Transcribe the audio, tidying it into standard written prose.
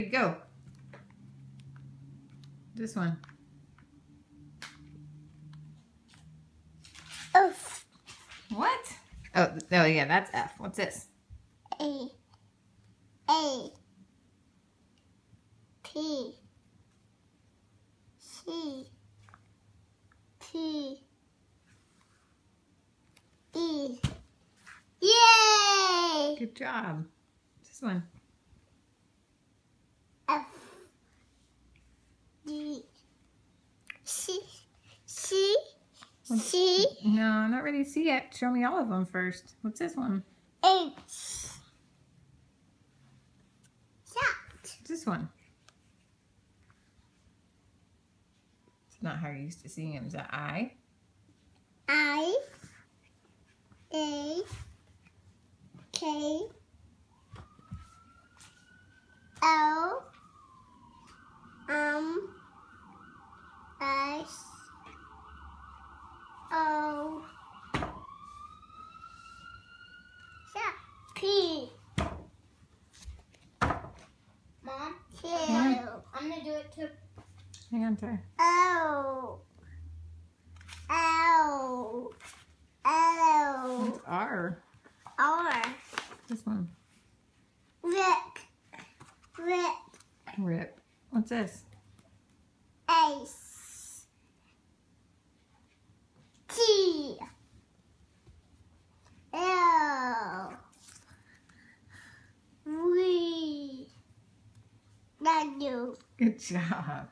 Go. This one. F. What? Oh, yeah, that's F. What's this? A. P. C. T. E. Yay! Good job. This one. F. D. C. No, not ready to see yet. Show me all of them first. What's this one? H. Shot. This one. It's not how you're used to seeing them. Is that I? I. A. K. L. S. O. P. Mom, Q. I'm gonna do it too. Hang on, try. O. L. It's R. R. This one. Rip. What's this? Ace. T. L. W. W. Good job.